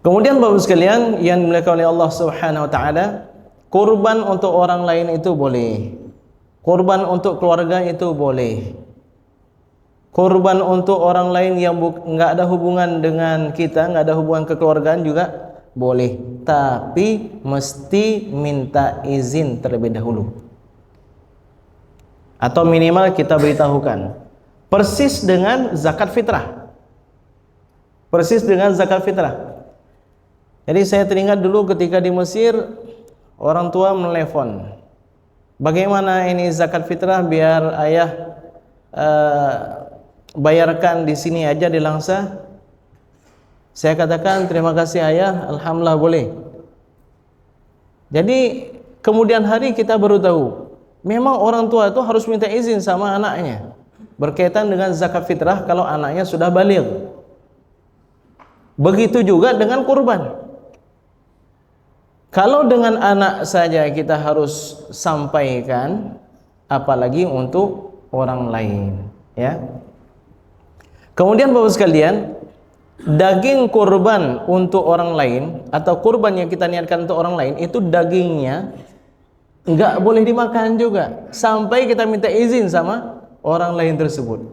Kemudian Bapak sekalian yang dimuliakan oleh Allah Subhanahu wa taala, kurban untuk orang lain itu boleh. Kurban untuk keluarga itu boleh. Kurban untuk orang lain yang enggak ada hubungan dengan kita, enggak ada hubungan kekeluargaan juga boleh. Tapi mesti minta izin terlebih dahulu. Atau minimal kita beritahukan. Persis dengan zakat fitrah. Persis dengan zakat fitrah. Jadi saya teringat dulu ketika di Mesir, orang tua menelepon, bagaimana ini zakat fitrah biar ayah bayarkan di sini aja di Langsa. Saya katakan terima kasih ayah, alhamdulillah boleh. Jadi kemudian hari kita baru tahu, memang orang tua itu harus minta izin sama anaknya berkaitan dengan zakat fitrah kalau anaknya sudah baligh. Begitu juga dengan kurban. Kalau dengan anak saja kita harus sampaikan, apalagi untuk orang lain, ya. Kemudian Bapak sekalian, daging kurban untuk orang lain atau kurban yang kita niatkan untuk orang lain itu dagingnya enggak boleh dimakan juga sampai kita minta izin sama orang lain tersebut.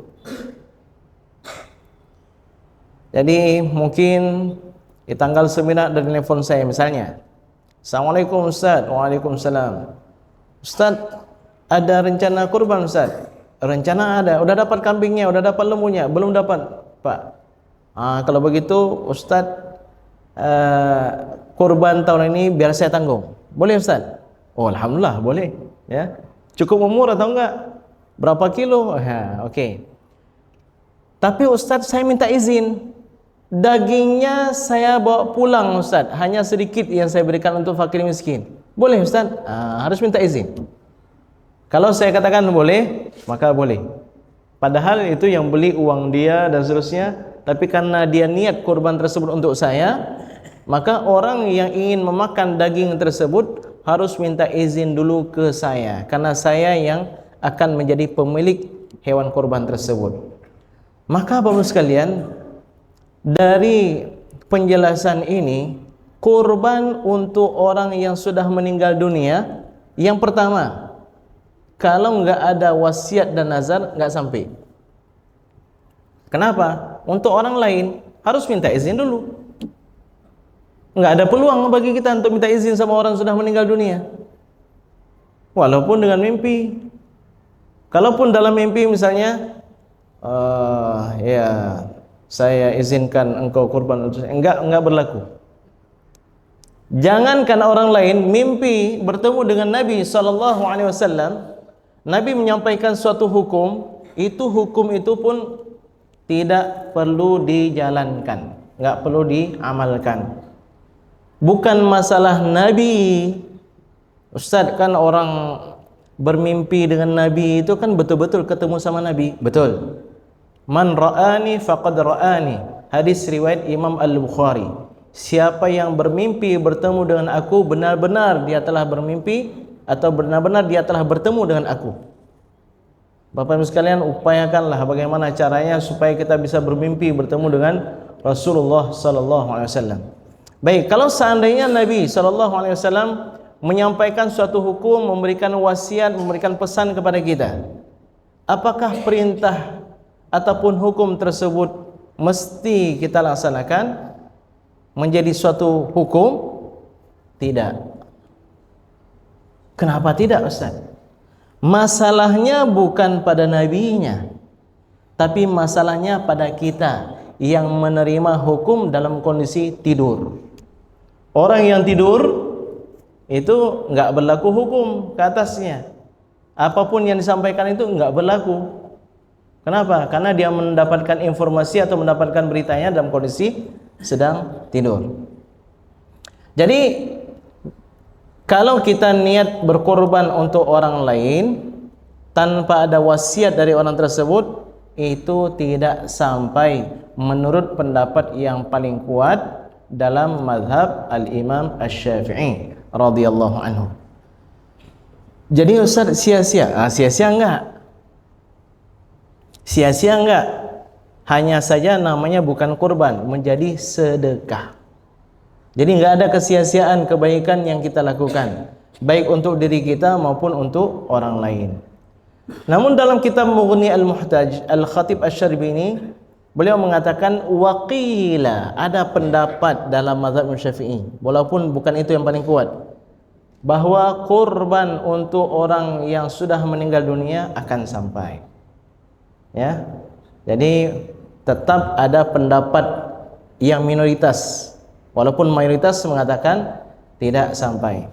Jadi mungkin di tanggal 9 ada telepon saya misalnya, Assalamualaikum Ustaz. Waalaikumsalam. Ustaz, ada rencana kurban Ustaz? Rencana ada. Udah dapat kambingnya, udah dapat lembunya? Belum dapat Pak. Kalau begitu Ustaz, kurban tahun ini biar saya tanggung. Boleh Ustaz? Oh alhamdulillah boleh, ya. Cukup umur atau enggak? Berapa kilo? Oke. Tapi Ustaz, saya minta izin, dagingnya saya bawa pulang Ustaz, hanya sedikit yang saya berikan untuk fakir miskin. Boleh Ustaz? Harus minta izin. Kalau saya katakan boleh, maka boleh. Padahal itu yang beli uang dia dan seterusnya, tapi karena dia niat kurban tersebut untuk saya, maka orang yang ingin memakan daging tersebut harus minta izin dulu ke saya, karena saya yang akan menjadi pemilik hewan kurban tersebut. Maka Bapak sekalian, dari penjelasan ini, kurban untuk orang yang sudah meninggal dunia, yang pertama, kalau enggak ada wasiat dan nazar, enggak sampai. Kenapa? Untuk orang lain harus minta izin dulu. Enggak ada peluang bagi kita untuk minta izin sama orang sudah meninggal dunia, walaupun dengan mimpi. Kalaupun dalam mimpi misalnya, ya saya izinkan engkau kurban untuk saya, enggak berlaku. Jangankan orang lain, mimpi bertemu dengan Nabi SAW, Nabi menyampaikan suatu hukum, hukum itu pun tidak perlu dijalankan, enggak perlu diamalkan. Bukan masalah Nabi, Ustaz, kan orang bermimpi dengan Nabi itu kan betul-betul ketemu sama Nabi, betul. Man ra'ani faqad ra'ani, hadis riwayat Imam Al-Bukhari. Siapa yang bermimpi bertemu dengan aku, benar-benar dia telah bermimpi atau benar-benar dia telah bertemu dengan aku. Bapak Ibu sekalian, upayakanlah bagaimana caranya supaya kita bisa bermimpi bertemu dengan Rasulullah sallallahu alaihi wasallam. Baik, kalau seandainya Nabi sallallahu alaihi wasallam menyampaikan suatu hukum, memberikan wasiat, memberikan pesan kepada kita, apakah perintah ataupun hukum tersebut mesti kita laksanakan menjadi suatu hukum? Tidak. Kenapa tidak Ustaz? Masalahnya bukan pada nabinya, tapi masalahnya pada kita yang menerima hukum dalam kondisi tidur. Orang yang tidur itu enggak berlaku hukum ke atasnya. Apapun yang disampaikan itu enggak berlaku. Kenapa? Karena dia mendapatkan informasi atau mendapatkan beritanya dalam kondisi sedang tidur. Jadi kalau kita niat berkorban untuk orang lain tanpa ada wasiat dari orang tersebut, itu tidak sampai menurut pendapat yang paling kuat dalam mazhab Al-Imam Asy-Syafi'i radhiyallahu anhu. Jadi Ustaz, sia-sia? Sia-sia enggak. Sia-sia enggak. Hanya saja namanya bukan kurban, menjadi sedekah. Jadi nggak ada kesia-siaan kebaikan yang kita lakukan, baik untuk diri kita maupun untuk orang lain. Namun dalam kitab Mughni Al-Muhtaj, Al-Khatib Asy-Syarbini, beliau mengatakan waqila, ada pendapat dalam mazhab Syafi'i, walaupun bukan itu yang paling kuat, bahwa kurban untuk orang yang sudah meninggal dunia akan sampai. Ya. Jadi tetap ada pendapat yang minoritas, walaupun mayoritas mengatakan tidak sampai.